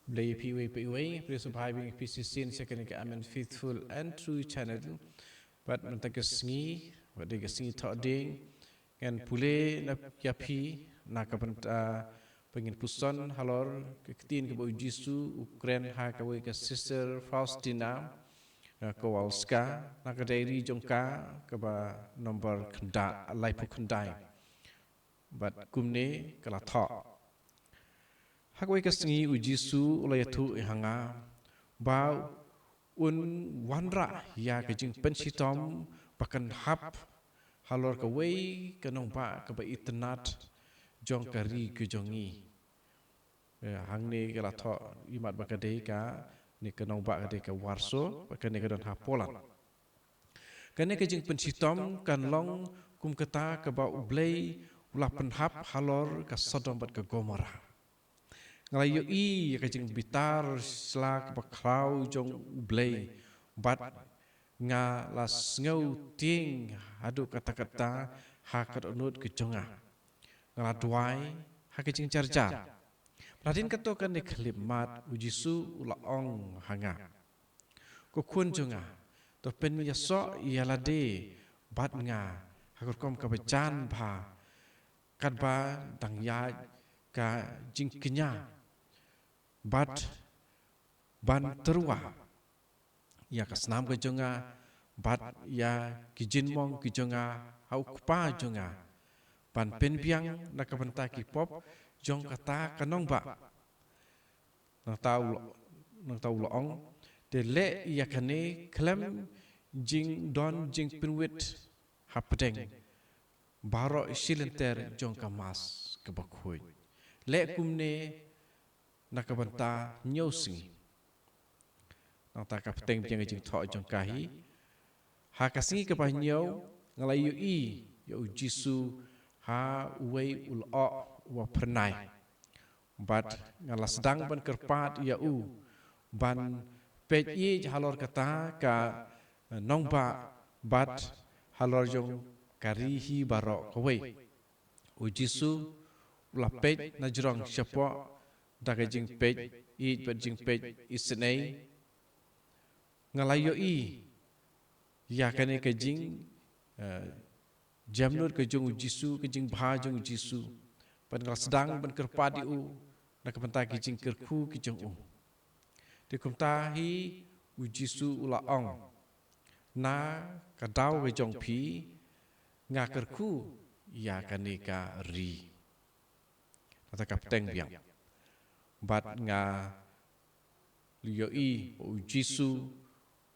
Blay PWPWA, Play Surviving PCC, second Amen Faithful and True Channel. But Mentagasni, what they gasni toding, and Pule Yapi, Nakapanta, Pengin Puson, Halor, Kitin Kabo Jisu, Ukraine Hakaway, Sister Faustina, Kowalska, Nakadairi Jonka, Kaba number Kunda, Lipo Kundai. But Kumne Kalata. Hakway kasengi ujisu ulayatu ihanga ba wanra ya kajing pensitom pakan hap halor kaway kanong ba kaba itnat jong kari kujongi hangne kalato imat bakade ka ni kanong ba kade ka warso pakan ni kadon hapolan kane kajing pensitom kanlong kum kata kaba ublay ulapan hap halor ka Sodom bat ka Gomorrah ngalayo kajing bitar selak bakrau jong ublay bat nga las ngau ting hadu kata-kata hakat unut kejonga ngaladwai hakajing carjar pradin katokan ni kalimat ujisu ulaong hanga kokun jonga to pen yaso yalade bat nga hakurkom kabajan ba kadba dang ya ka jingkenya bat ban terwa ya kasnam ke jonga bat ya kijinmong kijonga hau kupa jonga ban penbiang nakabenta ki pop jong kata kanong ba nang tau loong de le ya kane klem jing don jing pinwit hapdeng baro silenter jong kamas kebakhoy le kumne nakabanta nyosi nang ta kapteng piang jing tho jong kahi ha kasingi ka panyo ngalayu yo jisu ha wei ulo wa pernai bat ngala sedang ban kerpat ya ban pej halor kata ka nongba bat halor jong karihi barok kawei jisu ula pej najrong syapo daga jing pej bat jing pej isnei ngalayo ya kane ke jing jamnur ke jong jisu ke jing bha jong jisu pan ngal sedang ban kerpadi nak penta ke jing kerku ke jong de kumta hi jisu ulaong na kadau ke jong pi nga kerku ya kane ka ri ata kapteng biang bat nga liyo jisu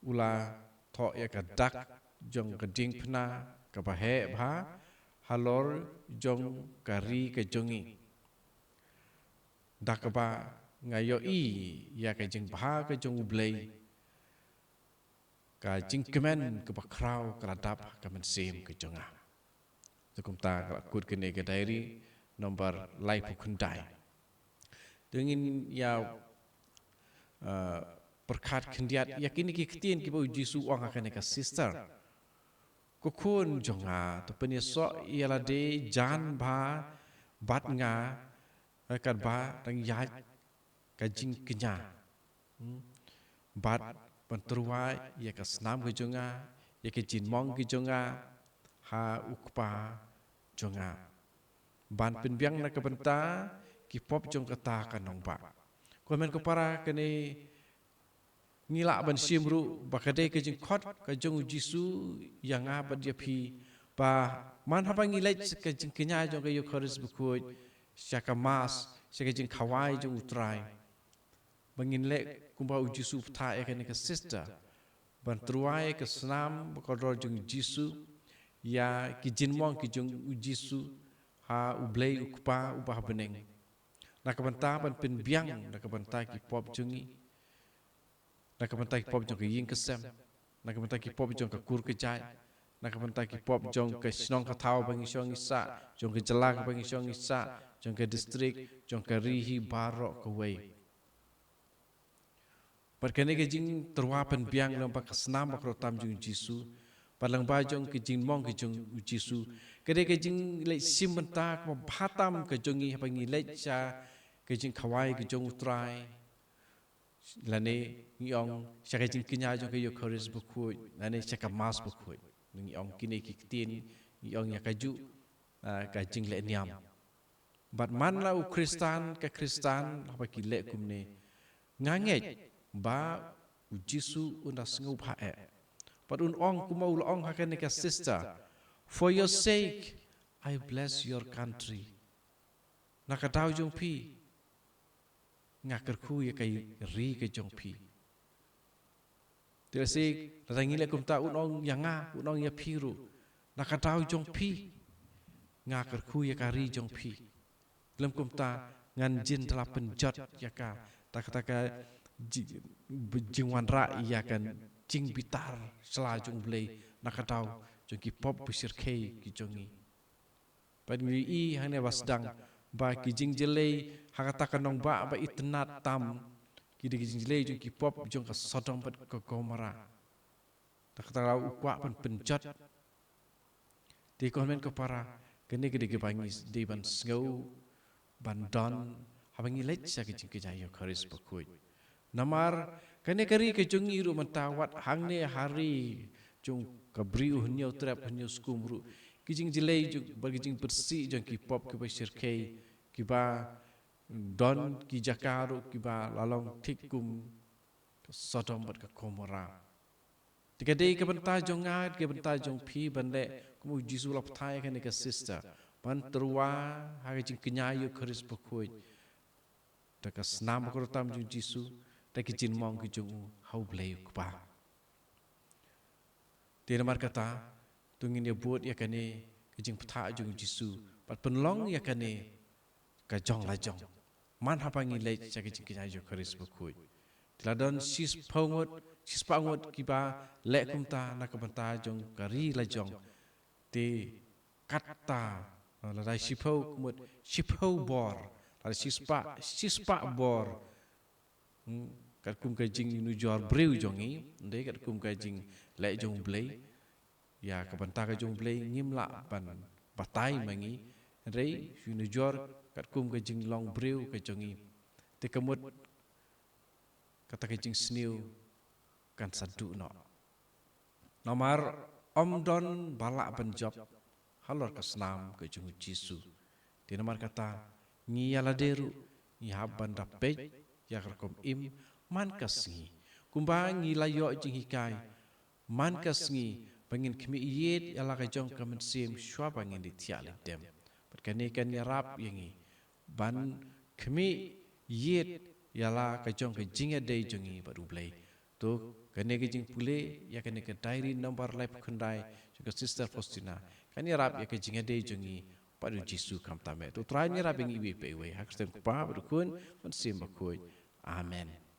ula tho ya kadak jong keding pna kabahe bha halor jong kari ke jongi dakaba ngayo ya ke jing bha ke jong ublay ka jing kemen ke bakrau kaladap kamen sem ke jonga tukumta kut kene ke diary nomor live kundai dengan ya perkat kendiat yakini ki ketien ki bau jisu wang akan ka sister kokun jonga to penyeso ialah de jan ba bat nga kan ba tang ya kajing kenya bat penterwa ya ka snam ke jonga ya ke jin mong ke jonga ha ukpa jonga ban penbiang na kabenta ki pop jong kata kanong ba komen ko para kene ngila ban simru bakade ke jing khot ka jong jisu yang apa dia pi ba man haba ngilai ke jing kenya jong ke yo khoris buku syaka mas syaka jing khawai jong utrai bangin le kumba jisu pta e kene ke sister ban truai ke snam bakodor jong jisu ya ki jinmong ki jong jisu ha ublay ukpa ubah beneng nakabanta ban penbiang nakabanta ki pop jongi nakabanta ki pop jong ke ying kesem nakabanta ki pop jong ke kur ke jai nakabanta ki pop jong ke snong ka thau bangi shong isa jong ke jelak bangi shong isa jong ke distrik jong ke rihi barok ke wei perkene ke jing terwa penbiang nampak senam bakro tam jong jisu palang bajong ke jing mong ke jong jisu kede ke jing le simenta ko bhatam ke jongi bangi lecha ke jing khawai ke jong utrai lane ngiong syaka jing kinya jong kayo koris bukui lane syaka mas bukui ngiong kini kitin ngiong yakaju ka jing le niam bat man la u Kristan ka Kristan apa kile kumne nganget ba u Jisu unas ngau phae but un ong kuma ul ong hakan ka sister for your sake I bless your country nakataw jong pi ngakerku ya kai ri ke jong pi terasi datangile kumta unong yanga unong ya piru nakataw jong pi ngakerku ya kari jong pi lem kumta ngan jin telah penjat ya ka tak jingwan ra ya kan jing bitar selajung blei nakataw jong ki pop besir kei ki jongi padmi I hane wasdang ba ki jing jelei hakata kanong ba itnat tam ki jing jelei jong ki pop jong ka sodom pat ko Gomora takta ukwa pan penjat di komen ko para kene gede bangis di ban sngau ban don habangi lech sa ki jing jayo kharis bakui namar kene kari ke jong iru mentawat hangne hari jong kabri hunyo trap hunyo skumru ki jing jelei jong bagi jing bersih jong ki pop ki basir kei ki ba don ki jakaru ki ba lalong tikum sodom bat ka Gomora tika dei ke benta jong ngat ke benta jong pi bande kumu Jisu lap thai kan ka sister ban terwa ha jing kenyayu kharis bakui ta ka snam ko tam jong Jisu ta ki jin mong ki jong hau blei ba dia mar kata tungin dia buat ya kane kijing peta jong Jisu pat penlong ya kane ka jong la jong man hapangi le cha kijing kina jo kharis bakui tiladon sis pangot kiba le kumta nakabanta jong kari la jong te katta la dai sipau kumut sipau bor la sispa bor kat kum ka jing nu jor breu jongi nde kat kum ka jing le jong blei ya kabanta ka jong blei ngimla ban batai mangi rei nu jor kat kum ka jing long breu ka jongi te kamut kata ka jing sniu kan sadu no nomor om don balak banjob halor ka snam ka jong Jisu te nomor kata ngiyala deru ngi haban dapej ya kerkom im man kasngi kumbangi layo jing hikai man kasngi bangin kemi yet yala ka jong ka mensim shwa bangin di tialin dem berkane kan yarap yangi ban kemi yet yala ka jong ka jinga dei jongi baru blai to kane ka jing pule ya kane ka diary number life khandai juga sister Faustina kan yarap ya ka jinga dei jongi pada Jisu kam tame to try yarap yangi we pe we hakstem pa berkun mensim bakoi amen.